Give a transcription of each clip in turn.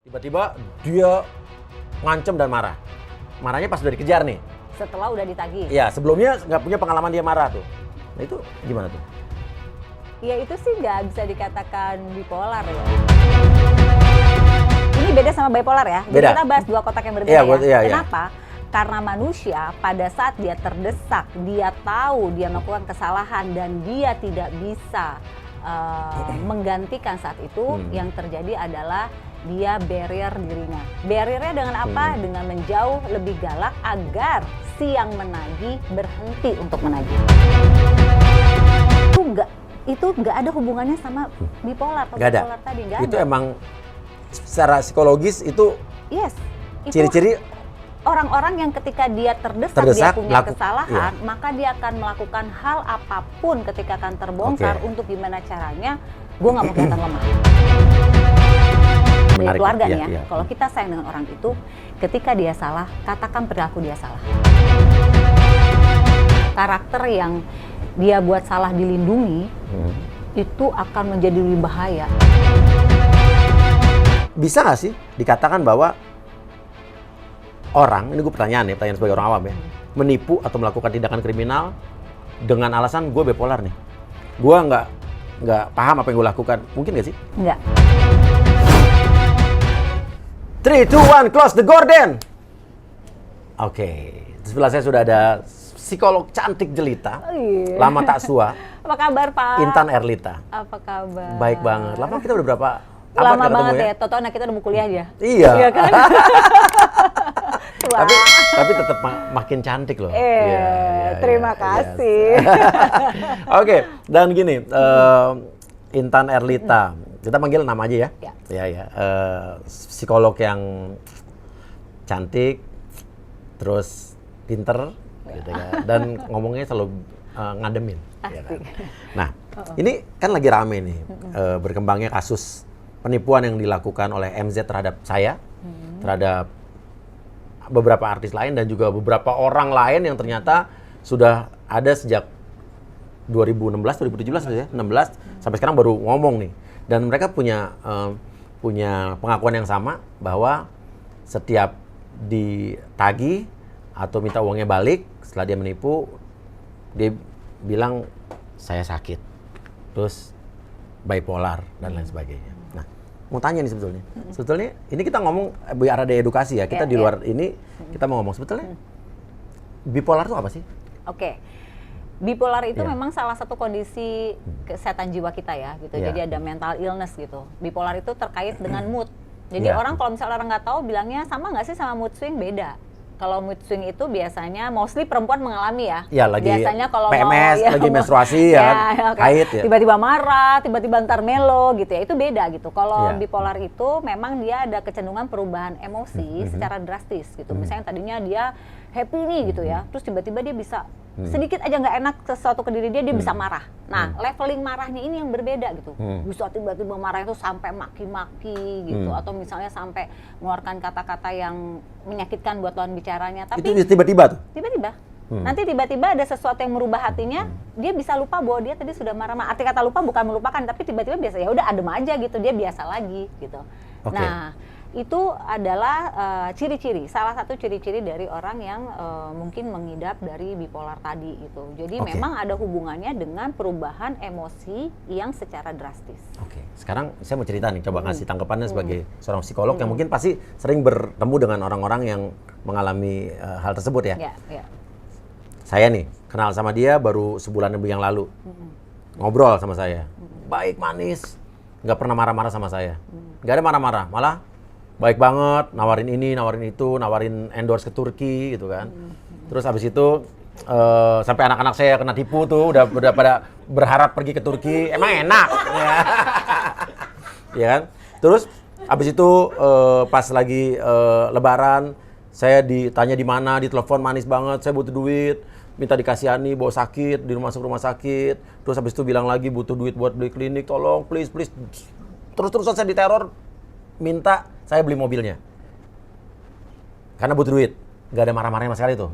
Tiba-tiba dia ngancem dan marah. Marahnya pas udah dikejar nih. Setelah udah ditagih. Ya, sebelumnya nggak punya pengalaman dia marah tuh. Nah itu gimana tuh? Ya itu sih nggak bisa dikatakan bipolar ya. Ini beda sama bipolar ya. Jadi Beda. kita bahas dua kotak yang berbeda Iya, ya. iya. Kenapa? Karena manusia pada saat dia terdesak, dia tahu dia melakukan kesalahan dan dia tidak bisa menggantikan saat itu, yang terjadi adalah dia barrier dirinya. Barriernya dengan apa? Dengan menjauh lebih galak agar si yang menagih berhenti untuk menagih. Itu nggak ada hubungannya sama bipolar atau Nggak ada. bipolar tadi, nggak Itu ada. emang secara psikologis itu Yes. Itu ciri-ciri orang-orang yang ketika dia terdesak dia punya kesalahan, maka dia akan melakukan hal apapun ketika akan terbongkar untuk gimana caranya, gue nggak mau kelihatan lemah. Dari Menarik, keluarga iya, nih ya, iya. kalau kita sayang dengan orang itu, ketika dia salah, katakan perilaku dia salah. Karakter yang dia buat salah dilindungi, itu akan menjadi lebih bahaya. bisa nggak sih dikatakan bahwa orang, ini gue pertanyaan sebagai orang awam ya, menipu atau melakukan tindakan kriminal dengan alasan gue bipolar nih. Gue nggak paham apa yang gue lakukan. Mungkin nggak sih? Enggak. 3, 2, 1, close the Gordon! Oke, di sebelah saya sudah ada psikolog cantik jelita, lama tak sua, Apa kabar Pak? Intan Erlita. Apa kabar? Baik banget. Lama kita udah berapa abad Lama nggak ketemu banget ya? ya, Toto anak kita udah mau kuliah aja. Iya. Iya kan? Wah. tapi tetap makin cantik loh. Terima kasih. Oke, dan gini, Intan Erlita, kita panggil nama aja ya. Ya. Psikolog yang cantik, terus pinter, gitu kan. Dan ngomongnya selalu ngademin. Ya kan? Nah, ini kan lagi rame nih, berkembangnya kasus penipuan yang dilakukan oleh MZ terhadap saya, terhadap beberapa artis lain dan juga beberapa orang lain yang ternyata sudah ada sejak 2016, 2017 ya, 16 sampai sekarang baru ngomong nih. Dan mereka punya pengakuan yang sama bahwa setiap ditagih atau minta uangnya balik setelah dia menipu, dia bilang saya sakit, terus bipolar dan lain sebagainya. Nah, mau tanya nih sebetulnya ini kita ngomong biar ada edukasi ya, kita di luar ini kita mau ngomong sebetulnya bipolar itu apa sih? Oke. Bipolar itu memang salah satu kondisi kesehatan jiwa kita ya gitu. Jadi ada mental illness gitu. Bipolar itu terkait dengan mood. Jadi orang kalau misalnya orang nggak tahu bilangnya sama nggak sih sama mood swing, beda. Kalau mood swing itu biasanya mostly perempuan mengalami ya. Ya lagi biasanya kalau PMS, lagi menstruasi ya, haid ya. Tiba-tiba marah, tiba-tiba ntar melo gitu ya. Itu beda gitu. Kalau bipolar itu memang dia ada kecenderungan perubahan emosi secara drastis gitu. Misalnya tadinya dia happy nih gitu ya. Terus tiba-tiba dia bisa sedikit aja nggak enak sesuatu ke diri dia bisa marah. Nah, leveling marahnya ini yang berbeda gitu. Bisa tiba-tiba marah itu sampai maki-maki gitu, atau misalnya sampai mengeluarkan kata-kata yang menyakitkan buat lawan bicaranya. Tapi itu tiba-tiba tuh? Tiba-tiba. Nanti tiba-tiba ada sesuatu yang merubah hatinya, dia bisa lupa bahwa dia tadi sudah marah. Arti kata lupa bukan melupakan, tapi tiba-tiba biasa ya udah adem aja gitu, dia biasa lagi gitu. Nah, itu adalah ciri-ciri, salah satu ciri-ciri dari orang yang mungkin mengidap dari bipolar tadi gitu. Jadi memang ada hubungannya dengan perubahan emosi yang secara drastis. Oke, sekarang saya mau cerita nih, coba ngasih tanggapannya sebagai seorang psikolog yang mungkin pasti sering bertemu dengan orang-orang yang mengalami hal tersebut ya. Saya nih kenal sama dia baru sebulan lebih yang lalu, ngobrol sama saya, baik manis, nggak pernah marah-marah sama saya, nggak ada marah-marah, malah baik banget, nawarin ini, nawarin itu, nawarin endorse ke Turki gitu kan. Terus habis itu sampai anak-anak saya kena tipu tuh, udah pada berharap pergi ke Turki, emang enak, ya kan? Terus habis itu pas lagi Lebaran, saya ditanya di mana, ditelepon manis banget, saya butuh duit, minta dikasihani, bawa sakit, di rumah sakit, terus habis itu bilang lagi butuh duit buat beli klinik, tolong please, terus-terusan saya diteror, minta saya beli mobilnya. Karena butuh duit. Gak ada marah-marahnya sama sekali tuh.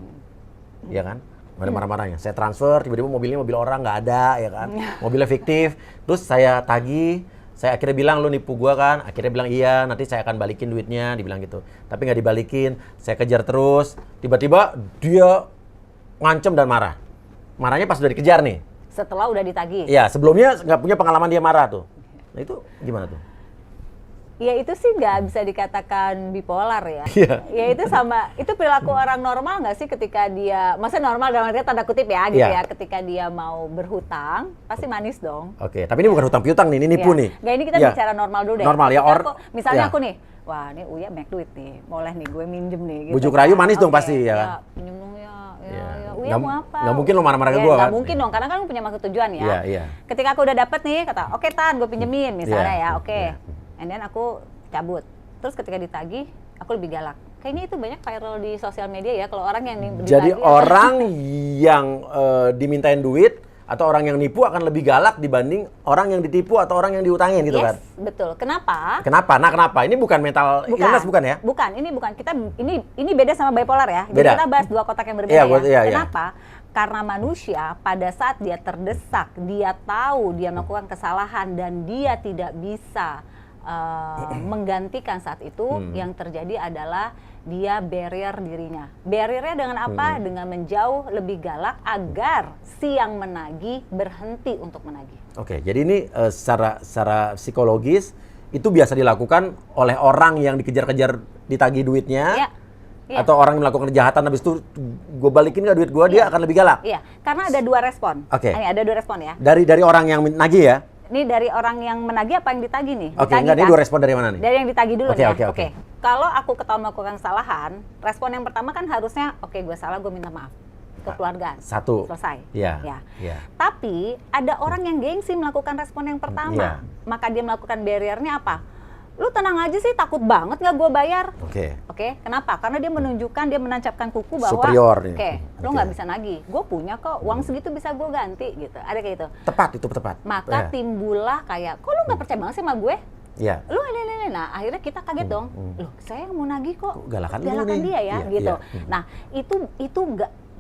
Iya kan? Gak ada marah-marahnya. Saya transfer, tiba-tiba mobilnya mobil orang, gak ada, ya kan? Mobilnya fiktif. Terus saya tagih, Saya akhirnya bilang, lu nipu gua kan? Akhirnya bilang, iya, nanti saya akan balikin duitnya, dibilang gitu. Tapi nggak dibalikin, saya kejar terus. Tiba-tiba dia ngancem dan marah. Marahnya pas udah dikejar nih. Setelah udah ditagih? Iya, sebelumnya nggak punya pengalaman dia marah tuh. Nah itu gimana tuh? Ya itu sih nggak bisa dikatakan bipolar ya. Iya. Ya itu sama, itu perilaku orang normal nggak sih ketika dia, maksudnya normal dalam artinya tanda kutip ya gitu Iya. ya, ketika dia mau berhutang, pasti manis dong. Oke, tapi ini bukan hutang piutang nih, ini nipu Iya. nih. Nggak, ini kita Iya. bicara normal dulu deh. Normal ya, Ketika misalnya ya. aku nih, wah ini Uya banyak duit nih, boleh nih gue minjem nih. Gitu Bujuk kan. rayu manis dong Oke, pasti, ya kan? pinjem dong ya. Iya. Uya Nggak- mau apa? nggak mungkin lo marah-marah ke Ya, gua nggak kan? mungkin dong, karena kan lu punya maksud tujuan ya. Iya, iya. Ketika aku udah dapet nih, kata, oke Tan, gue pinjemin misalnya Iya, ya, oke. iya. And then aku cabut. Terus ketika ditagih, aku lebih galak. Kayaknya itu banyak viral di sosial media ya, kalau orang yang Jadi ditagih- orang yang dimintain duit atau orang yang nipu akan lebih galak dibanding orang yang ditipu atau orang yang diutangin gitu kan? Yes, betul. Kenapa? Kenapa? Nah kenapa? Ini bukan mental illness bukan ya? Bukan, ini bukan. Kita ini beda sama bipolar ya. Jadi Beda. kita bahas dua kotak yang berbeda Iya, ya. iya, iya. Kenapa? Karena manusia pada saat dia terdesak, dia tahu dia melakukan kesalahan dan dia tidak bisa menggantikan saat itu, yang terjadi adalah dia barrier dirinya. Barriernya dengan apa? Dengan menjauh lebih galak agar si yang menagih berhenti untuk menagih. Oke, jadi ini secara psikologis itu biasa dilakukan oleh orang yang dikejar-kejar ditagih duitnya, Iya, iya. atau orang yang melakukan kejahatan habis itu gue balikin nggak duit gue, dia akan lebih galak. Iya, karena ada dua respon. Oke. Ini ada dua respon ya. Dari orang yang nagih ya? Ini dari orang yang menagih apa yang ditagih nih? Oke, Ditagih enggak, ini kan? dua respon dari mana nih? Dari yang ditagih dulu Oke, nih ya. oke, oke. Kalau aku ketahuan melakukan kesalahan, respon yang pertama kan harusnya, oke gue salah, gue minta maaf. Kekeluargaan. Satu. Selesai. Iya. Ya. Iya. Tapi ada orang yang gengsi melakukan respon yang pertama. Iya. Maka dia melakukan barriernya apa? Lu tenang aja sih, takut banget nggak gue bayar. Oke. Oke, kenapa? Karena dia menunjukkan, dia menancapkan kuku bahwa Superior nih. oke, lu Oke. nggak bisa nagih. Gue punya kok, uang segitu bisa gue ganti gitu. Ada kayak gitu. Tepat, itu tepat. Maka Ya. timbullah kayak, kok lu nggak percaya banget sih sama gue? Iya. Lu ini. Nah, akhirnya kita kaget dong. Loh, saya yang mau nagih kok. Kok galakan lu nih? dia ya, Iya, gitu. iya. Nah,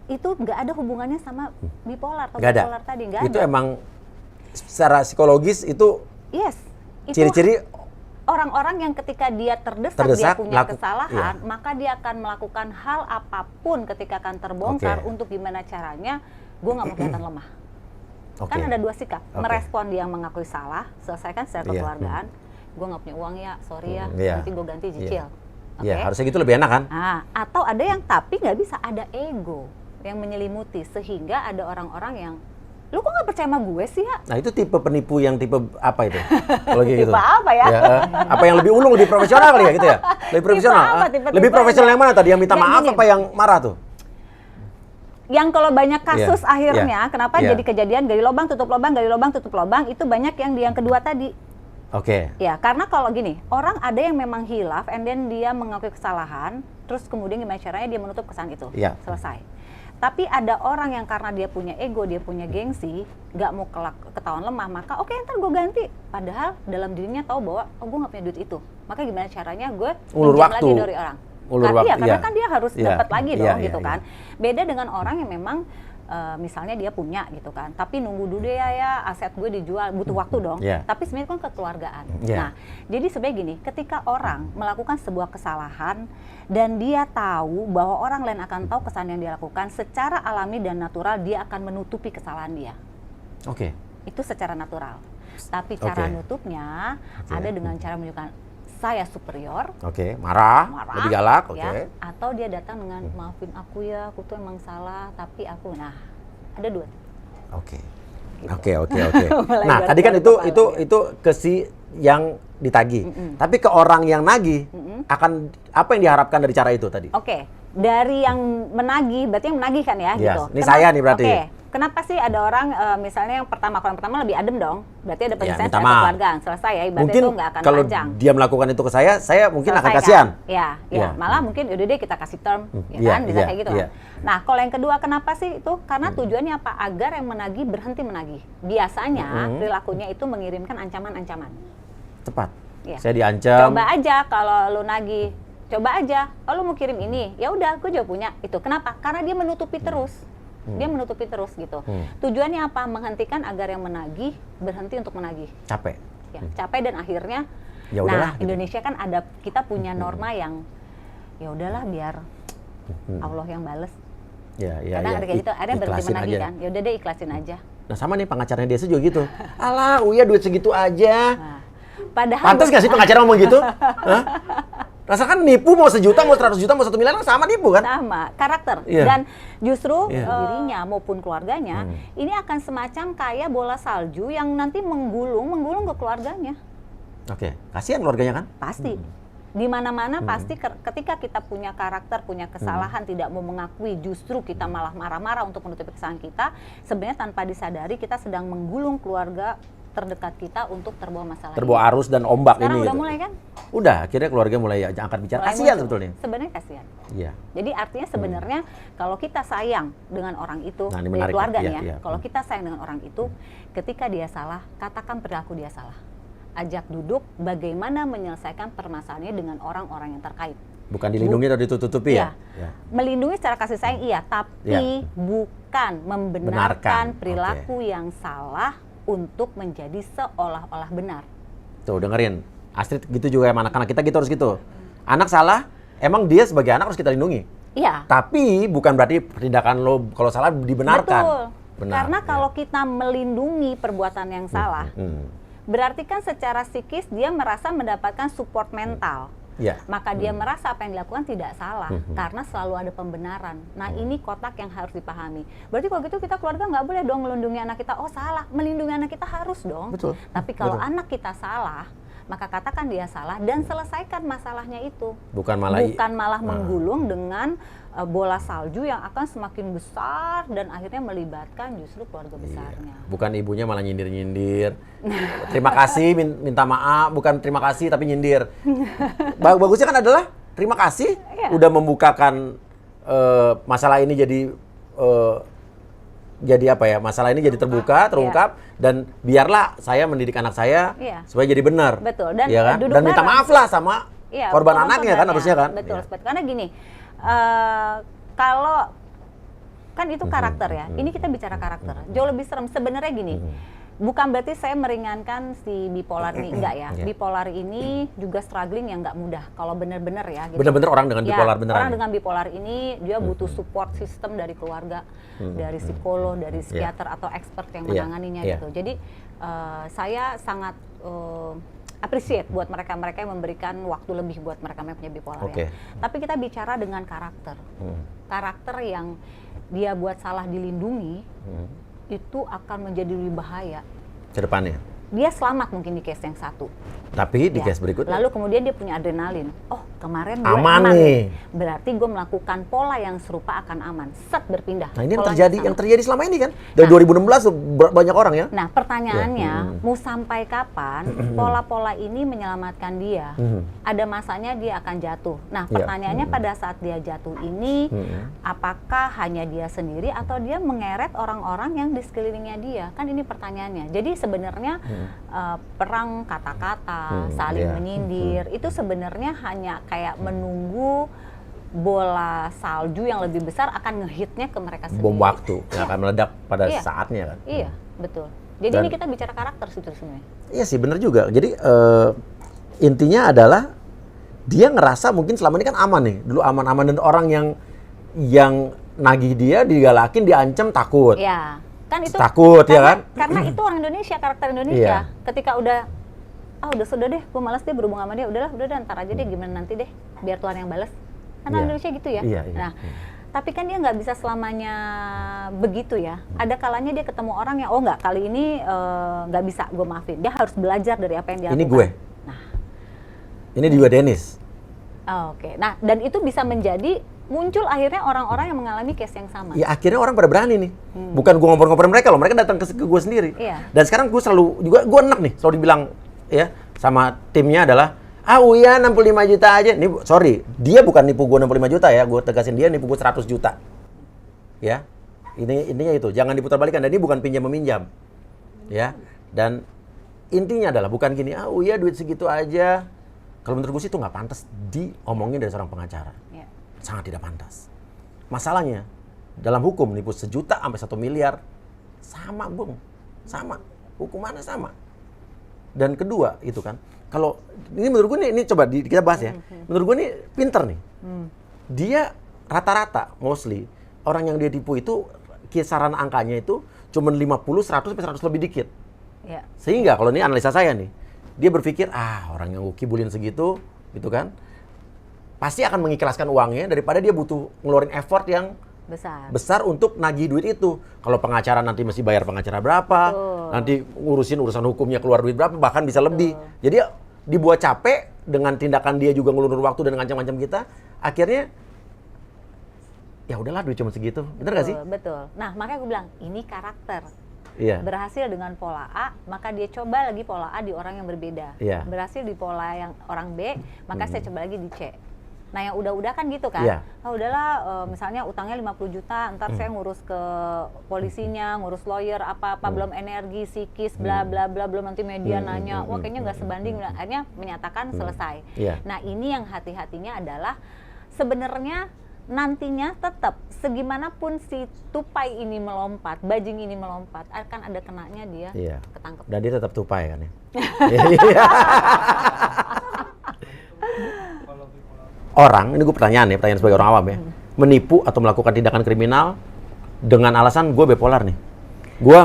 itu nggak ada hubungannya sama bipolar atau Nggak ada. bipolar tadi, nggak Itu ada. emang secara psikologis itu Yes. Itu ciri-ciri orang-orang yang ketika dia terdesak dia Terdesak, punya iya. kesalahan, maka dia akan melakukan hal apapun ketika akan terbongkar Oke. untuk gimana caranya gue nggak mau kelihatan lemah. oke. Kan ada dua sikap, Oke. merespon dia yang mengakui salah, selesaikan secara Iya. kekeluargaan. Gue nggak punya uang ya, sorry ya, Iya. nanti gue ganti cicil. Oke? Iya, harusnya gitu lebih enak kan? Nah, atau ada yang tapi nggak bisa, ada ego yang menyelimuti sehingga ada orang-orang yang, lu kok nggak percaya sama gue sih ya? Nah, itu tipe penipu yang tipe apa itu? Kalau kayak gitu. Tipe apa ya? Apa yang lebih ulung, lebih profesional kali ya gitu ya? Lebih profesional. apa? Ah, Tipe-tipe lebih profesional yang mana tadi? Yang minta Yang maaf gini. apa yang marah tuh? Yang kalau banyak kasus Iya, akhirnya, iya, kenapa iya. jadi kejadian gali lubang, tutup lubang, gali lubang, tutup lubang, itu banyak yang di yang kedua tadi. Oke. Ya, karena kalau gini, orang ada yang memang hilaf, and then dia mengakui kesalahan, terus kemudian gimana caranya dia menutup kesalahan itu. Iya. Selesai. Tapi ada orang yang karena dia punya ego, dia punya gengsi, nggak mau ketahuan lemah, maka oke, ntar gue ganti. Padahal dalam dirinya tahu bahwa, oh gue nggak punya duit itu. Maka gimana caranya gue Ulur pinjam waktu. lagi dari orang. Ulur Iya, waktu, karena iya. kan dia harus Iya, dapat lagi iya, dong iya, gitu iya. kan. Beda dengan orang yang memang misalnya dia punya gitu kan, tapi nunggu dulu ya aset gue dijual, butuh waktu dong. Iya. Tapi sebenarnya kan kekeluargaan. Iya. Nah, jadi sebenarnya gini, ketika orang melakukan sebuah kesalahan dan dia tahu bahwa orang lain akan tahu kesalahan yang dia lakukan, secara alami dan natural dia akan menutupi kesalahan dia. Oke. Itu secara natural. Tapi cara Oke. nutupnya Oke. ada dengan cara menunjukkan saya superior, Oke, marah, lebih galak, oke. ya, atau dia datang dengan maafin aku ya, aku tuh emang salah, tapi aku, nah, ada dua. Oke. Gitu. Oke. Mulai Nah, tadi kan garuk-garuk itu kepala, itu ke si yang ditagih. Tapi ke orang yang nagih akan apa yang diharapkan dari cara itu tadi? Oke, dari yang menagih, berarti yang menagih kan ya, Yes. gitu. Ini saya nih berarti. Oke, kenapa sih ada orang, misalnya yang pertama lebih adem dong, berarti ada Ya, penyelesaian minta secara maaf. kekeluargaan, selesai ya, ibaratnya Mungkin itu nggak akan kalau panjang. dia melakukan itu ke saya mungkin akan Selesai kasihan. kan? Ya, Iya. malah mungkin udah deh kita kasih term, ya Iya, kan, bisa iya, kayak gitu iya. kan. Nah, kalau yang kedua kenapa sih itu? Karena tujuannya apa? Agar yang menagih berhenti menagih. Biasanya perilakunya itu mengirimkan ancaman-ancaman. Tepat. Iya. Saya diancam. Coba aja kalau lu nagih, coba aja. Oh, lu mau kirim ini, ya udah, gue juga punya itu. Kenapa? Karena dia menutupi terus. Dia menutupi terus gitu. Tujuannya apa? Menghentikan agar yang menagih berhenti untuk menagih. Capek. ya, capek dan akhirnya, Ya udahlah, nah gitu. Indonesia kan kita punya norma yang ya udahlah biar Allah yang bales. Ya, ya, Kadang ya. ada kayak gitu, ada yang berhenti Ikhlasin menagih aja. kan, ya udah deh ikhlasin aja. Nah sama nih pengacaranya dia juga gitu. Alah, Uya duit segitu aja. Nah, padahal Pantes gak sih pengacara ngomong gitu? Hah? Rasakan nipu mau 1 juta, mau 100 juta, mau 1 miliar kan sama nipu kan? sama karakter Iya. dan justru Iya. dirinya maupun keluarganya ini akan semacam kayak bola salju yang nanti menggulung ke keluarganya. Oke, kasihan keluarganya kan? Pasti di mana-mana pasti ketika kita punya karakter, punya kesalahan, tidak mau mengakui, justru kita malah marah-marah untuk menutupi kesalahan kita, sebenarnya tanpa disadari kita sedang menggulung keluarga terdekat kita untuk terbawa masalah Terbawa ini. arus dan ombak Sekarang ini. udah gitu. mulai kan? Udah, akhirnya keluarga mulai angkat bicara. Mulai Kasihan muncul. sebetulnya. Sebenarnya kasihan. Iya. Jadi artinya sebenarnya kalau kita sayang dengan orang itu, Nah, ini dari menarik, keluarga iya, nih ya, iya. kalau kita sayang dengan orang itu, ketika dia salah, katakan perilaku dia salah. Ajak duduk bagaimana menyelesaikan permasalahannya dengan orang-orang yang terkait. Bukan dilindungi atau ditutup-tutupi ya? Iya. Melindungi secara kasih sayang iya, tapi bukan membenarkan Benarkan, perilaku yang salah untuk menjadi seolah-olah benar. Tuh dengerin, Astrid gitu juga sama anak-anak kita gitu harus gitu. Anak salah, emang dia sebagai anak harus kita lindungi. Iya. Tapi bukan berarti tindakan lo kalau salah dibenarkan. Betul. Benar, Karena ya. kalau kita melindungi perbuatan yang salah, berarti kan secara psikis dia merasa mendapatkan support mental. Ya. Maka dia merasa apa yang dilakukan tidak salah karena selalu ada pembenaran. Nah ini kotak yang harus dipahami. Berarti kalau gitu kita keluarga nggak boleh dong melindungi anak kita. Oh salah, melindungi anak kita harus dong. Betul. Tapi kalau Betul. anak kita salah, maka katakan dia salah dan selesaikan masalahnya itu. Bukan malah Menggulung dengan bola salju yang akan semakin besar dan akhirnya melibatkan justru keluarga besarnya. bukan ibunya malah nyindir-nyindir. Terima kasih, minta maaf, bukan terima kasih tapi nyindir. Bagusnya kan adalah terima kasih Iya. udah membukakan masalah ini jadi apa ya? Masalah ini jadi terungkap dan biarlah saya mendidik anak saya Iya. supaya jadi benar. Betul. Dan ya kan? duduk Dan minta bareng. maaf lah sama Iya, korban tolong anaknya kan korbannya. harusnya kan? Betul, Iya. seperti karena gini, kalau kan itu karakter ya. Ini kita bicara karakter. Jauh lebih serem sebenarnya gini. Bukan berarti saya meringankan si bipolar ini, enggak ya. Iya. Bipolar ini juga struggling yang enggak mudah. Kalau benar-benar ya. Gitu. Bener-bener orang dengan bipolar beneran. Orang ya? dengan bipolar ini dia butuh support system dari keluarga, dari psikolog, dari psikiater atau expert yang Iya. menanganinya Iya. gitu. Jadi saya sangat appreciate buat mereka-mereka yang memberikan waktu lebih buat mereka yang punya bipolar Oke. ya. Tapi kita bicara dengan karakter. Karakter yang dia buat salah dilindungi itu akan menjadi lebih bahaya. Ke depannya. Dia selamat mungkin di case yang satu. Tapi di Ya. case berikutnya Lalu kemudian dia punya adrenalin. Oh, kemarin gue Aman aman nih. Berarti gue melakukan pola yang serupa akan aman. Set berpindah. Nah ini yang Polanya terjadi, sama. yang terjadi selama ini kan dari 2016 tuh banyak orang ya. Nah, pertanyaannya, mau sampai kapan pola-pola ini menyelamatkan dia? Ada masanya dia akan jatuh. Nah, Iya. pertanyaannya pada saat dia jatuh ini, apakah hanya dia sendiri atau dia mengeret orang-orang yang di sekelilingnya dia? Kan ini pertanyaannya. Jadi sebenarnya perang kata-kata, saling iya. menyindir, itu sebenarnya hanya kayak menunggu bola salju yang lebih besar akan ngehitnya ke mereka sendiri. Bom waktu yang akan meledak pada Iya. saatnya kan. Iya, betul. Jadi Dan- ini kita bicara karakter sih sebenarnya. Iya sih bener juga. Jadi intinya adalah dia ngerasa mungkin selama ini kan aman nih. Dulu aman-aman dan orang yang nagih dia, digalakin, diancam, takut. Iya, kan itu Takut ya kan? Karena itu orang Indonesia, karakter Indonesia. Iya. Ketika udah sudah deh, gue malas deh berhubung sama dia. Udah ntar aja deh gimana nanti deh, biar Tuhan yang balas. Karena Iya. Indonesia gitu ya. Iya, iya. Nah, tapi kan dia nggak bisa selamanya begitu ya. Ada kalanya dia ketemu orang yang nggak, kali ini nggak bisa gue maafin. Dia harus belajar dari apa yang dia Ini lakukan. gue. Nah, Ini juga Dennis. oke. Nah, dan itu bisa menjadi muncul akhirnya orang-orang yang mengalami case yang sama. Ya akhirnya orang pada berani nih. Bukan gue ngoper-ngoper mereka loh, mereka datang ke gue sendiri. Iya. Dan sekarang gue gue enak nih, selalu dibilang ya sama timnya adalah, Uya 65 juta aja. Nih, sorry, dia bukan nipu gue 65 juta ya, gue tegasin dia nipu gue 100 juta. Ya, intinya itu, jangan diputar balikan. Dan ini bukan pinjam meminjam. Ya, dan intinya adalah bukan gini, Uya duit segitu aja. Kalau menurut gue sih itu nggak pantas diomongin dari seorang pengacara. Iya. Sangat tidak pantas. Masalahnya, dalam hukum nipu 1 juta sampai 1 miliar, sama Bung. Sama. Hukumannya sama. Dan kedua itu kan, kalau ini menurut gue ini coba kita bahas ya. Menurut gue ini pinter nih. Dia rata-rata mostly orang yang dia tipu itu kisaran angkanya itu cuma 50, 100 sampai 100 lebih dikit. Ya. Sehingga kalau ini analisa saya nih, dia berpikir orang yang gue kibulin segitu gitu kan, pasti akan mengikhlaskan uangnya daripada dia butuh ngeluarin effort yang besar untuk nagih duit itu. Kalau pengacara nanti mesti bayar pengacara berapa, nanti ngurusin urusan hukumnya keluar duit berapa, bahkan bisa lebih. Jadi dibuat capek dengan tindakan dia juga ngelunur waktu dan ngancam-ngancam kita, akhirnya ya udahlah duit cuma segitu. Bener gak sih? Betul. Nah, makanya gue bilang ini karakter. Iya. Berhasil dengan pola A, maka dia coba lagi pola A di orang yang berbeda. Iya. Berhasil di pola yang orang B, maka saya coba lagi di C. Nah, yang udah-udah kan gitu kan. Iya. Udahlah, misalnya utangnya 50 juta, ntar saya ngurus ke polisinya, ngurus lawyer, apa-apa, belum energi, psikis, bla bla bla, belum nanti media nanya, wah kayaknya nggak sebanding. Akhirnya menyatakan selesai. Iya. Nah, ini yang hati-hatinya adalah sebenarnya nantinya tetap segimanapun si tupai ini melompat, bajing ini melompat, akan ada kenanya dia ketangkep. Dan dia tetap tupai kan ya. Orang, ini gue pertanyaan sebagai orang awam ya, menipu atau melakukan tindakan kriminal dengan alasan gue bipolar nih. Gue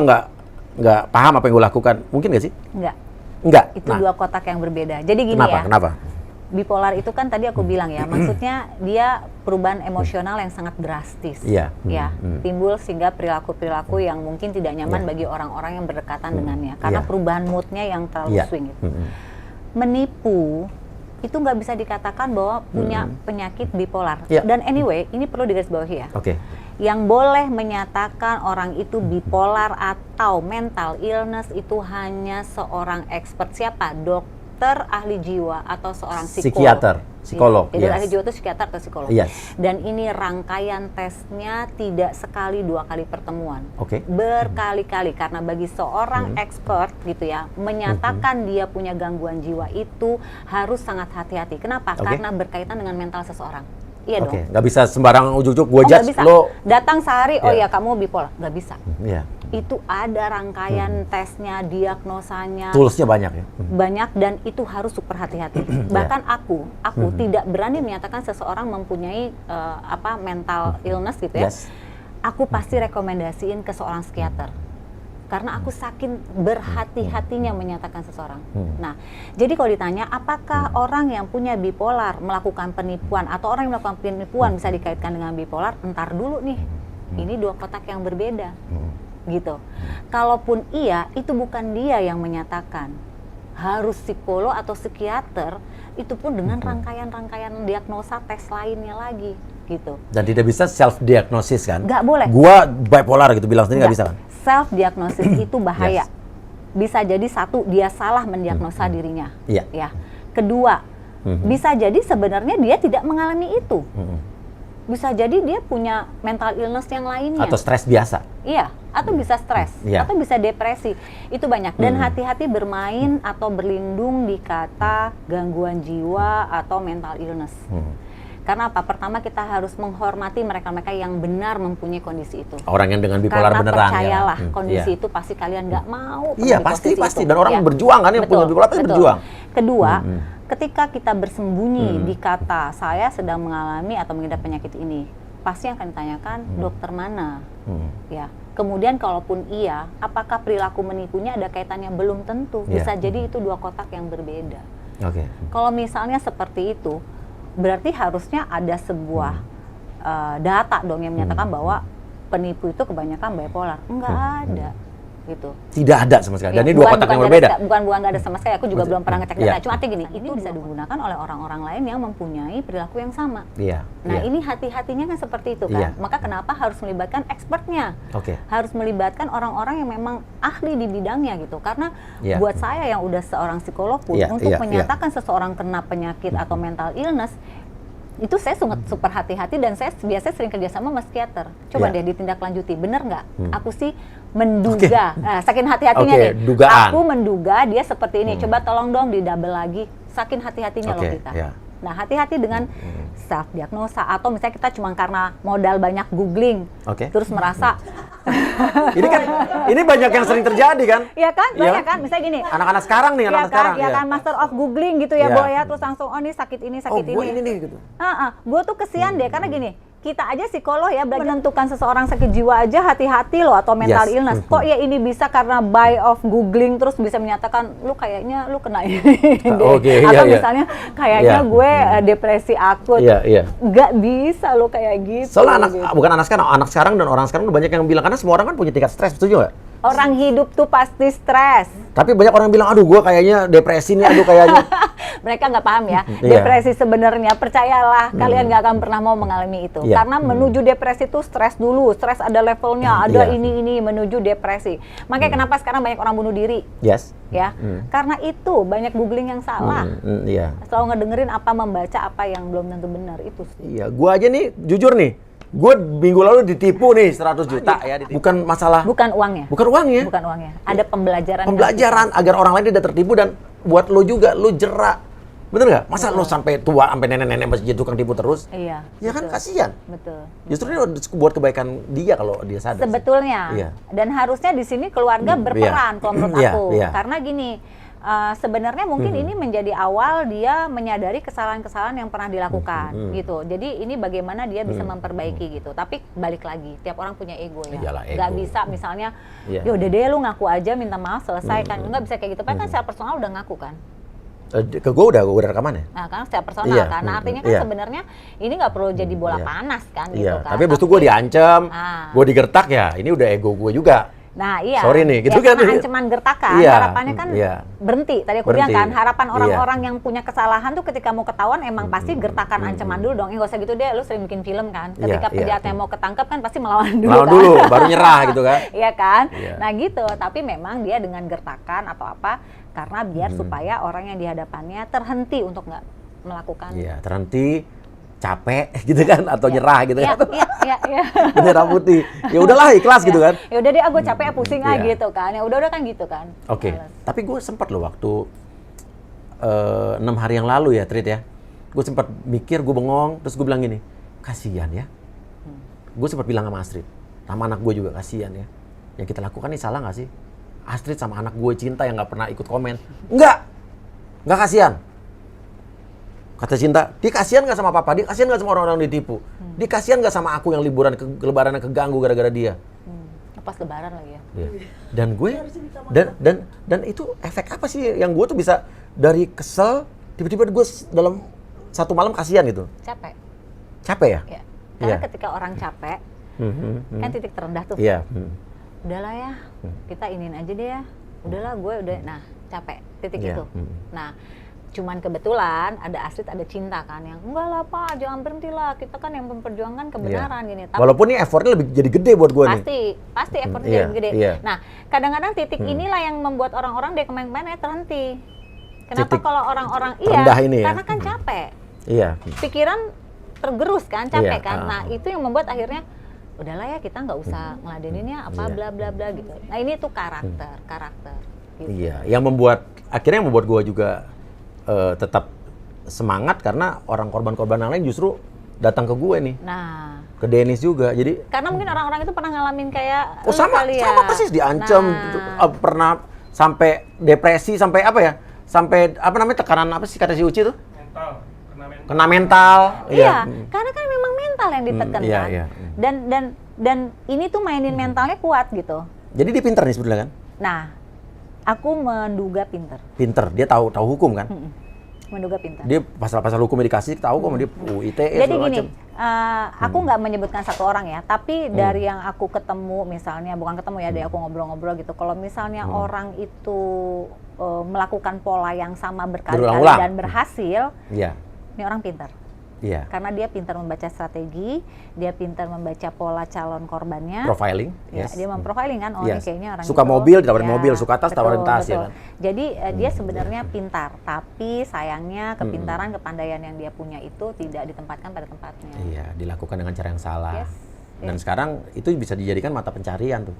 nggak paham apa yang gue lakukan. Mungkin nggak sih? Nggak. Itu dua kotak yang berbeda. Jadi gini Kenapa? Bipolar itu kan tadi aku bilang ya, maksudnya dia perubahan emosional yang sangat drastis. Iya. Timbul sehingga perilaku-perilaku yang mungkin tidak nyaman bagi orang-orang yang berdekatan dengannya. Karena perubahan moodnya yang terlalu swing gitu. Menipu itu nggak bisa dikatakan bahwa punya penyakit bipolar. Dan anyway, ini perlu digarisbawahi ya. Yang boleh menyatakan orang itu bipolar atau mental illness itu hanya seorang expert. Siapa? Dokter ahli jiwa atau seorang psikolog. Jadi ahli jiwa itu psikiater atau psikolog. Dan ini rangkaian tesnya tidak sekali 2 kali pertemuan. Berkali-kali, karena bagi seorang expert gitu ya, menyatakan dia punya gangguan jiwa itu harus sangat hati-hati. Kenapa? Karena berkaitan dengan mental seseorang. Iya dong. Nggak bisa sembarang ujuk-ujuk gue judge lo. Datang sehari, oh ya kamu bipolar. Nggak bisa. Itu ada rangkaian tesnya, diagnosanya. Toolsnya banyak ya? Banyak, dan itu harus super hati-hati. Bahkan aku tidak berani menyatakan seseorang mempunyai mental illness gitu ya. Aku pasti rekomendasiin ke seorang psikiater. Karena aku saking berhati-hatinya menyatakan seseorang. Nah, jadi kalau ditanya apakah orang yang punya bipolar melakukan penipuan atau orang yang melakukan penipuan bisa dikaitkan dengan bipolar, entar dulu nih. Ini dua kotak yang berbeda. Gitu. Kalaupun iya, itu bukan dia yang menyatakan. Harus psikolog atau psikiater, itu pun dengan rangkaian-rangkaian diagnosa tes lainnya lagi. Gitu. Dan tidak bisa self-diagnosis kan? Nggak boleh. Gua bipolar gitu bilang sendiri nggak bisa kan? Self-diagnosis itu bahaya. Bisa jadi satu, dia salah mendiagnosa dirinya. Ya. Kedua, bisa jadi sebenarnya dia tidak mengalami itu. Bisa jadi dia punya mental illness yang lainnya. Atau stres biasa. Iya, atau bisa stres, atau bisa depresi. Itu banyak. Dan hati-hati bermain atau berlindung di kata gangguan jiwa atau mental illness. Karena apa? Pertama kita harus menghormati mereka-mereka yang benar mempunyai kondisi itu. Orang yang dengan bipolar beneran. Karena percayalah, kondisi itu pasti kalian nggak mau. Iya, pasti. Dan orang berjuang kan, yang punya bipolar pasti berjuang. Kedua, ketika kita bersembunyi di kata saya sedang mengalami atau mengidap penyakit ini, pasti yang akan ditanyakan dokter mana, ya. Kemudian kalaupun iya, apakah perilaku menipunya ada kaitannya? Belum tentu. Bisa jadi itu dua kotak yang berbeda. Kalau misalnya seperti itu, berarti harusnya ada sebuah data dong yang menyatakan bahwa penipu itu kebanyakan bipolar. Enggak ada. Gitu. Tidak ada sama sekali. Dan ini dua kotak yang berbeda. Bukan nggak ada sama sekali. Aku juga belum pernah ngecek data. Cuma artinya gini, ini bisa digunakan oleh orang-orang lain yang mempunyai perilaku yang sama. Nah, ini hati-hatinya kan seperti itu kan. Maka kenapa harus melibatkan expertnya? Harus melibatkan orang-orang yang memang ahli di bidangnya gitu. Karena buat saya yang udah seorang psikolog pun, untuk menyatakan seseorang kena penyakit atau mental illness, itu saya super hati-hati, dan saya biasanya sering kerjasama sama psikiater. Coba deh ditindaklanjuti, bener nggak? Aku sih menduga, nah, saking hati-hatinya nih, dugaan. Aku menduga dia seperti ini, coba tolong dong di-double lagi, saking hati-hatinya loh kita. Nah, hati-hati dengan self-diagnosa, atau misalnya kita cuma karena modal banyak googling, terus merasa Ini banyak yang sering terjadi kan? Iya kan, Iya banyak kan. Misalnya gini. Anak-anak sekarang nih, anak-anak sekarang. Ya kan, master of googling gitu ya, Iya. Boy ya. Terus langsung, oh ini sakit ini, sakit Oh, gue ini nih gitu. Gue tuh kesian deh, karena gini, kita aja psikolog ya, menentukan seseorang sakit jiwa aja hati-hati loh, atau mental Yes. illness. Kok ya ini bisa karena by of googling terus bisa menyatakan lu kayaknya lu kena ini deh. Oke, Atau iya. misalnya kayaknya Iya. gue depresi akut. Iya. Nggak bisa lo kayak gitu. Soalnya gitu. bukan anak sekarang dan orang sekarang udah banyak yang bilang, karena semua orang kan punya tingkat stres, setuju nggak? Orang hidup tuh pasti stres. Tapi banyak orang bilang, aduh gue kayaknya depresi nih, aduh kayaknya. Mereka nggak paham ya, Iya. depresi sebenarnya, percayalah kalian nggak akan pernah mau mengalami itu. Iya. Karena menuju depresi itu stres dulu, stres ada levelnya, ada Iya. ini menuju depresi. Makanya kenapa sekarang banyak orang bunuh diri, Yes. ya? Karena itu banyak googling yang salah. Iya. Selalu ngedengerin apa, membaca apa yang belum tentu benar itu. Iya, gue aja nih, jujur nih, gue minggu lalu ditipu nih 100 juta ya. Bukan masalah, Bukan uangnya. bukan uangnya. Bukan uangnya. Ada pembelajaran. Pembelajaran agar orang lain tidak tertipu dan buat lo juga, lo jerak. Bener nggak? Masa lo sampai tua, sampai nenek-nenek masih jadi tukang tipu terus? Iya. Ya kan betul. kasihan. Betul. Justru ini buat kebaikan dia kalau dia sadar. Sebetulnya. Iya. Dan harusnya di sini keluarga berperan kalau menurut Iya, aku. iya. Karena gini, sebenarnya mungkin ini menjadi awal dia menyadari kesalahan-kesalahan yang pernah dilakukan gitu. Jadi ini bagaimana dia bisa memperbaiki gitu. Tapi balik lagi, tiap orang punya ego ya. Iyalah, Nggak ego. bisa misalnya, Iya. ya udah deh lu ngaku aja minta maaf selesai kan. Nggak bisa kayak gitu. Padahal kan secara personal udah ngaku kan. Ke gue udah rekaman ya? Nah kan secara personal Iya, kan. Nah artinya kan iya. sebenarnya ini nggak perlu jadi bola Iya. panas kan gitu Iya, kan. tapi abis itu gue diancam, Ah. gue digertak ya, ini udah ego gue juga. Nah iya, Sorry nih, gitu ya, kan. karena ancaman gertakan, Iya, harapannya kan iya. berhenti. Tadi aku bilang Berhenti. kan, harapan Iya. orang-orang yang punya kesalahan tuh ketika mau ketahuan emang pasti gertakan ancaman dulu dong. Nggak usah gitu deh, lu sering bikin film kan. Ketika Iya, penjahatnya mau ketangkep kan pasti melawan dulu Lawan kan. dulu, baru nyerah gitu kan. Iya kan? Iya. Nah gitu, tapi memang dia dengan gertakan atau apa, karena biar supaya orang yang di hadapannya terhenti untuk nggak melakukan. Iya, terhenti, capek gitu kan, atau nyerah gitu Iya, kan. iya. Bendera putih. Ya udahlah, ikhlas gitu kan. Ya udah deh, aku capek, pusing Iya. gitu kan. Ya udah kan gitu kan. Oke, Males. tapi gue sempat loh waktu 6 hari yang lalu ya, Trit ya. Gue sempat mikir, gue bengong, terus gue bilang gini, kasihan ya. Gue sempat bilang sama Astrid, sama anak gue juga, kasihan ya. Yang kita lakukan ini salah nggak sih? Astrid sama anak gue Cinta yang nggak pernah ikut komen. Nggak kasihan. Kata Cinta, dia kasihan nggak sama papa? Dia kasihan nggak sama orang-orang yang ditipu? Dia kasihan nggak sama aku yang lebaran keganggu gara-gara dia? Pas lebaran lagi ya. Iya. Dan gue dan itu efek apa sih yang gue tuh bisa dari kesel tiba-tiba gue dalam satu malam kasihan gitu. Capek ya? Ya. Karena Iya. ketika orang capek, kan titik terendah tuh. Iya. Udahlah ya, kita iniin aja deh ya. Udahlah gue udah, nah capek, titik Iya. itu. Nah, cuman kebetulan ada Astrid, ada Cinta kan yang enggak lah Pak, jangan berhenti lah. Kita kan yang memperjuangkan kebenaran Iya. gini. Tapi Walaupun ini effortnya lebih jadi gede buat gue nih. pasti effortnya Iya, jadi gede. iya. Nah, kadang-kadang titik inilah yang membuat orang-orang dari kemarin-kemarin terhenti. Kenapa Titik kalau orang-orang terendah ini ya? Karena kan capek. Iya. Pikiran tergerus kan, capek Iya, kan. Nah, itu yang membuat akhirnya udahlah ya kita nggak usah ngeladeninnya apa Iya. bla bla bla gitu. Nah, ini tuh karakter gitu. Iya. Yang membuat akhirnya yang membuat gue juga tetap semangat karena orang korban-korban yang lain justru datang ke gue nih. Nah, Ke Dennis juga. Jadi karena mungkin orang-orang itu pernah ngalamin kayak oh lu sama kali ya. persis diancam, Nah. pernah sampai depresi, sampai apa ya? Sampai apa namanya tekanan apa sih kata si Uci tuh? Kena mental. Iya, karena kan memang mental yang ditekan iya, kan. iya. Dan ini tuh mainin mentalnya kuat gitu. Jadi dia pinter nih sebetulnya kan? Nah, aku menduga pinter. Pinter, dia tahu hukum kan? Menduga pinter. Dia pasal-pasal hukum yang dikasih tahu kok sama dia ITE Jadi segala gini, macam. aku nggak menyebutkan satu orang ya, tapi dari yang aku ketemu misalnya, bukan ketemu ya, dari aku ngobrol-ngobrol gitu. Kalau misalnya orang itu melakukan pola yang sama berkali-kali Berulang-ulang. dan berhasil, Iya. ini orang pintar. Iya. Karena dia pintar membaca strategi, dia pintar membaca pola calon korbannya. Profiling, Ya, yes. dia memprofiling kan, oh Yes. ini kayaknya orang Suka itu, mobil, ditawarin ya, mobil, suka tas, tawarin tas, ya kan? Jadi dia sebenarnya pintar, tapi sayangnya kepintaran, kepandaian yang dia punya itu tidak ditempatkan pada tempatnya. Iya, dilakukan dengan cara yang salah. Yes, Dan sekarang itu bisa dijadikan mata pencarian tuh.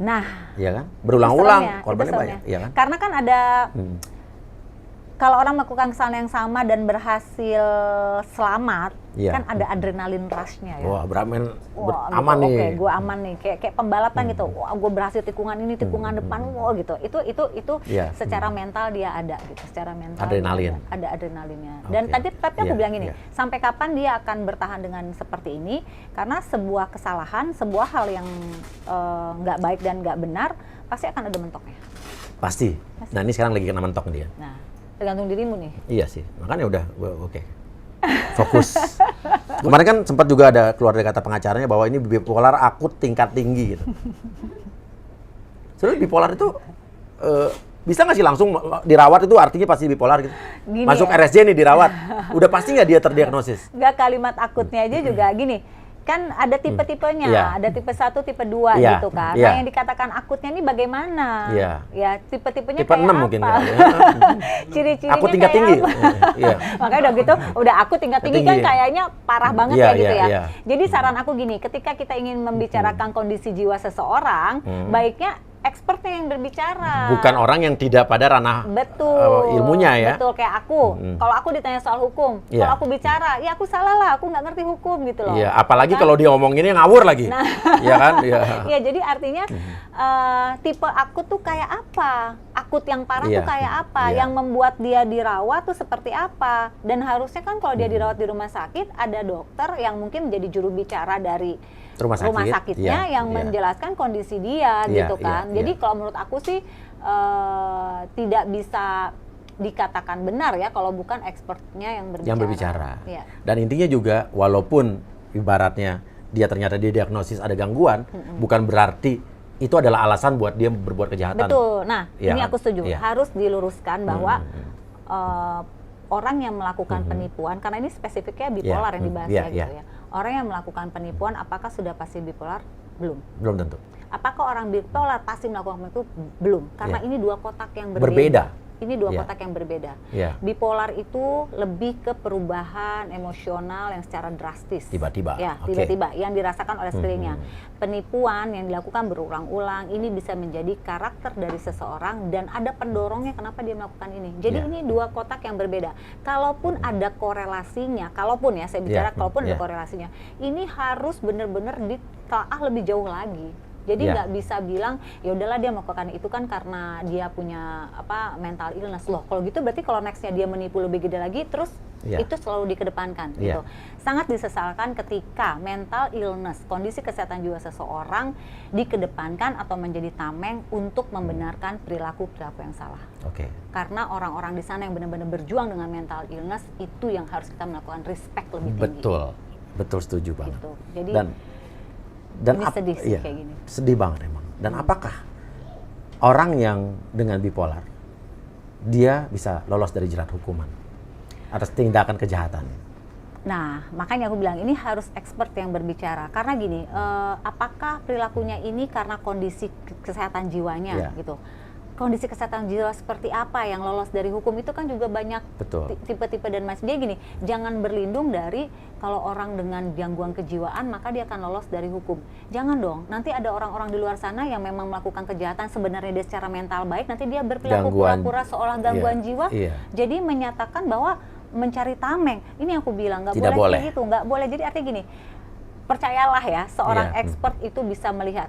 Nah, Iya kan? Berulang-ulang, itu korbannya seremnya. banyak, iya kan? Karena kan ada kalau orang melakukan kesalahan yang sama dan berhasil selamat, Iya. kan ada adrenalin rush-nya ya. Wah, Brahman gitu, aman nih. Oke, gue aman nih. Kayak pembalapan gitu. Wah, gue berhasil tikungan ini, tikungan depan, wah gitu. Itu Iya. secara mental dia ada gitu. Secara mental Adrenalin. ada adrenalinnya. Dan Oke. tapi aku Iya, bilang gini, iya. sampai kapan dia akan bertahan dengan seperti ini? Karena sebuah kesalahan, sebuah hal yang nggak baik dan nggak benar, pasti akan ada mentoknya. Pasti. Nah, ini sekarang lagi kena mentok dia. Nah, tergantung dirimu nih. Iya sih, makanya udah oke. Fokus. Kemarin kan sempat juga ada keluar dari kata pengacaranya bahwa ini bipolar akut tingkat tinggi gitu. Sebenarnya bipolar itu bisa nggak sih langsung dirawat, itu artinya pasti bipolar gitu? Gini Masuk ya. RSJ nih dirawat, udah pasti nggak dia terdiagnosis? Nggak, kalimat akutnya aja juga gini. Kan ada tipe-tipenya, Iya. ada tipe 1, tipe 2 Iya, gitu kan. iya. Nah, yang dikatakan akutnya ini bagaimana? Iya. Ya, tipe-tipenya Tipe kayak 6 apa? mungkin ya. Ciri-cirinya Akut tingkat kayak tinggi. apa? Iya. Makanya udah gitu, udah akut tingkat tinggi kan Tinggi. kayaknya parah banget Iya, ya gitu iya, ya. iya. Jadi saran aku gini, ketika kita ingin membicarakan kondisi jiwa seseorang, baiknya expertnya yang berbicara. Bukan orang yang tidak pada ranah ilmunya ya. Betul, kayak aku. Kalau aku ditanya soal hukum, Iya. kalau aku bicara, ya aku salah lah, aku nggak ngerti hukum gitu loh. Iya, apalagi Kan? kalau dia ngomonginnya ngawur lagi. Nah. Iya kan? Iya. Iya, jadi artinya tipe akut tuh kayak apa? Akut yang parah Iya. tuh kayak apa? Iya. Yang membuat dia dirawat tuh seperti apa? Dan harusnya kan kalau dia dirawat di rumah sakit, ada dokter yang mungkin menjadi juru bicara dari Rumah sakit, sakitnya iya, yang iya. menjelaskan kondisi dia Iya, gitu kan. iya, Jadi iya. kalau menurut aku sih tidak bisa dikatakan benar ya kalau bukan expertnya yang berbicara. Yang berbicara. Iya. Dan intinya juga, walaupun ibaratnya dia ternyata didiagnosis ada gangguan, bukan berarti itu adalah alasan buat dia berbuat kejahatan. Betul. Nah, Iya ini kan? aku setuju. Iya. Harus diluruskan bahwa orang yang melakukan penipuan, karena ini spesifiknya bipolar yang dibahas Iya, ya gitu ya. Orang yang melakukan penipuan, apakah sudah pasti bipolar? Belum. Belum tentu. Apakah orang bipolar pasti melakukan itu? Belum. Karena Iya. ini dua kotak yang Berbeda. Ini dua Iya. kotak yang berbeda. Iya. Bipolar itu lebih ke perubahan emosional yang secara drastis. Tiba-tiba. Ya, Oke. tiba-tiba yang dirasakan oleh sekelilingnya. Penipuan yang dilakukan berulang-ulang ini bisa menjadi karakter dari seseorang dan ada pendorongnya kenapa dia melakukan ini. Jadi Iya. ini dua kotak yang berbeda. Kalaupun ada korelasinya, kalaupun ya saya bicara Iya. kalaupun ada Iya. korelasinya, ini harus benar-benar ditelaah lebih jauh lagi. Jadi Iya. nggak bisa bilang ya udahlah dia melakukan itu kan karena dia punya mental illness loh. Kalau gitu berarti kalau nextnya dia menipu lebih gede lagi, terus Iya. itu selalu dikedepankan Iya. gitu. Sangat disesalkan ketika mental illness, kondisi kesehatan jiwa seseorang dikedepankan atau menjadi tameng untuk membenarkan perilaku-perilaku yang salah. Oke. Karena orang-orang di sana yang benar-benar berjuang dengan mental illness itu yang harus kita melakukan respect lebih tinggi. Betul. Betul, setuju banget. Gitu. Jadi Dan ini sedih sih iya, kayak gini. sedih banget emang. Dan apakah orang yang dengan bipolar dia bisa lolos dari jerat hukuman atas tindakan kejahatan? Nah, makanya aku bilang ini harus expert yang berbicara. Karena gini, apakah perilakunya ini karena kondisi kesehatan jiwanya Iya. gitu. Kondisi kesehatan jiwa seperti apa yang lolos dari hukum itu kan juga banyak Betul. tipe-tipe dan macam. Dia gini, jangan berlindung dari kalau orang dengan gangguan kejiwaan maka dia akan lolos dari hukum. Jangan dong. Nanti ada orang-orang di luar sana yang memang melakukan kejahatan sebenarnya dia secara mental baik, nanti dia berperilaku Gangguan. pura-pura seolah gangguan Iya, jiwa. iya. Jadi menyatakan bahwa mencari tameng. Ini yang aku bilang nggak Tidak boleh boleh. kayak gitu, nggak boleh. Jadi artinya gini, percayalah ya, seorang Iya. expert itu bisa melihat.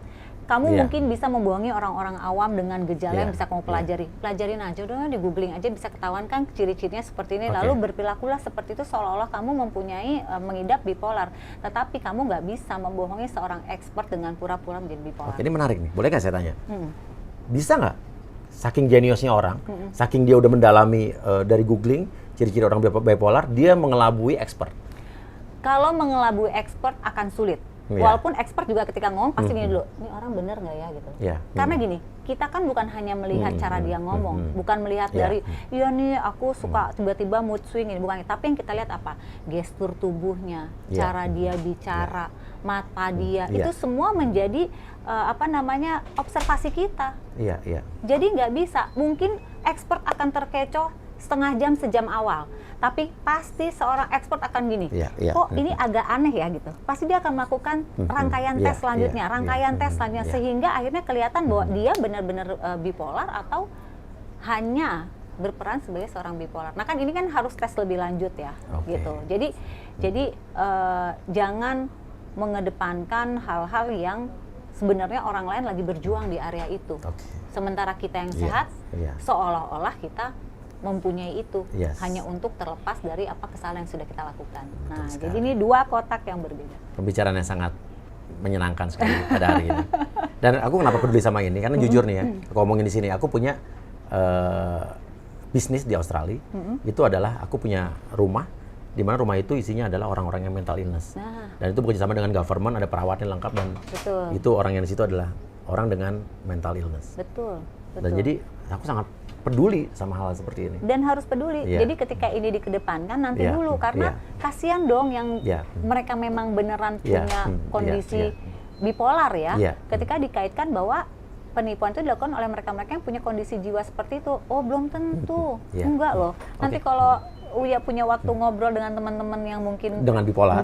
Kamu Iya. mungkin bisa membohongi orang-orang awam dengan gejala yang Iya, bisa kamu iya. pelajari. Pelajarin aja dong, di googling aja bisa ketahuan kan ciri-cirinya seperti ini. Oke. Lalu berperilakulah seperti itu seolah-olah kamu mempunyai mengidap bipolar. Tetapi kamu nggak bisa membohongi seorang expert dengan pura-pura menjadi bipolar. Oke, ini menarik nih. Boleh nggak saya tanya? Hmm. Bisa nggak saking jeniusnya orang, saking dia udah mendalami dari googling ciri-ciri orang bipolar, dia mengelabui expert? Kalau mengelabui expert akan sulit. Iya. Walaupun expert juga ketika ngomong pasti gini dulu, ini orang bener nggak ya gitu. Iya. Karena gini, kita kan bukan hanya melihat cara dia ngomong, bukan melihat Iya. dari, iya nih aku suka tiba-tiba mood swing ini, bukan. Tapi yang kita lihat apa? Gestur tubuhnya, Iya. cara dia bicara, mata dia, Iya. itu semua menjadi observasi kita. Iya, iya. Jadi nggak bisa, mungkin expert akan terkecoh setengah jam, sejam awal. Tapi pasti seorang expert akan gini, Iya, iya. kok ini agak aneh ya gitu. Pasti dia akan melakukan rangkaian Iya, tes selanjutnya, iya, rangkaian iya. tes selanjutnya, Iya. sehingga akhirnya kelihatan bahwa dia benar-benar bipolar atau hanya berperan sebagai seorang bipolar. Nah kan ini kan harus tes lebih lanjut ya, gitu. Jadi jangan mengedepankan hal-hal yang sebenarnya orang lain lagi berjuang di area itu. Sementara kita yang sehat, seolah-olah kita mempunyai itu hanya untuk terlepas dari apa kesalahan yang sudah kita lakukan. Nah, jadi ini dua kotak yang berbeda. Pembicaraan yang sangat menyenangkan sekali pada hari ini. Dan aku kenapa peduli sama ini? Karena jujur nih ya, aku ngomongin di sini, aku punya bisnis di Australia. Itu adalah aku punya rumah, di mana rumah itu isinya adalah orang-orang yang mental illness. Dan itu bekerja sama dengan government, ada perawatnya lengkap, dan itu orang yang di situ adalah orang dengan mental illness. Betul. Dan jadi aku sangat peduli sama hal seperti ini. Dan harus peduli. Jadi ketika ini dikedepankan nanti dulu, karena kasihan dong yang mereka memang beneran punya kondisi bipolar ya. Ketika dikaitkan bahwa penipuan itu dilakukan oleh mereka-mereka yang punya kondisi jiwa seperti itu. Oh, belum tentu. Enggak loh. Nanti kalau Uya punya waktu ngobrol dengan teman-teman yang mungkin dengan bipolar,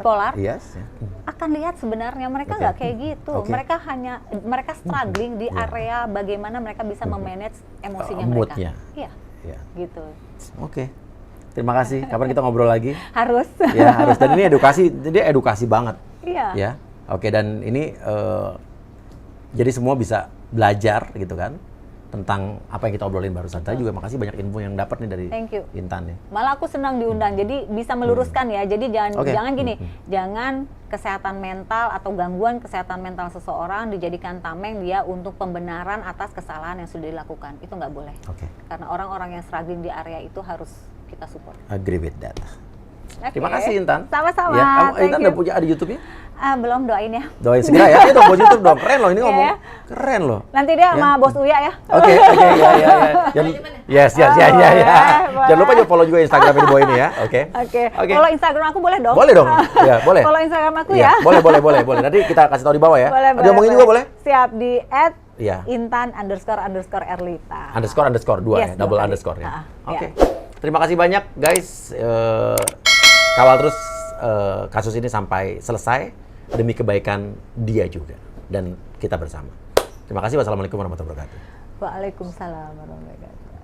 akan lihat sebenarnya mereka nggak kayak gitu. Mereka struggling di area bagaimana mereka bisa memanage emosinya mereka. Iya. Gitu. Oke. Terima kasih. Kapan kita ngobrol lagi? Harus. Ya, harus. Dan ini edukasi banget. Iya. Ya. Oke, dan ini jadi semua bisa belajar gitu kan tentang apa yang kita obrolin barusan. Tadi juga makasih banyak info yang dapat nih dari Intan nih. Malah aku senang diundang, jadi bisa meluruskan ya. Jadi jangan gini, jangan kesehatan mental atau gangguan kesehatan mental seseorang dijadikan tameng dia untuk pembenaran atas kesalahan yang sudah dilakukan. Itu nggak boleh. Karena orang-orang yang struggling di area itu harus kita support. Agree with that. Terima kasih Intan. Sama-sama. Ya, Intan udah punya ada YouTube-nya? Belum, doain ya. Doain segera ya. Itu buat YouTube dong. Keren loh ini ngomong. Keren loh. Nanti dia sama Bos Uya ya. Oke, ya. Jangan lupa juga follow juga Instagram di bawah ini ya. Oke. Follow Instagram aku boleh dong? Boleh dong. Ya, boleh. Follow Instagram aku ya. Boleh. Nanti kita kasih tahu di bawah ya. Boleh. Diomongin juga boleh? Siap, di @intan__erlita. __2 ya, double underscore ya. Oke. Terima kasih banyak guys. Kawal terus kasus ini sampai selesai demi kebaikan dia juga dan kita bersama. Terima kasih. Wassalamualaikum warahmatullahi wabarakatuh. Waalaikumsalam warahmatullahi wabarakatuh.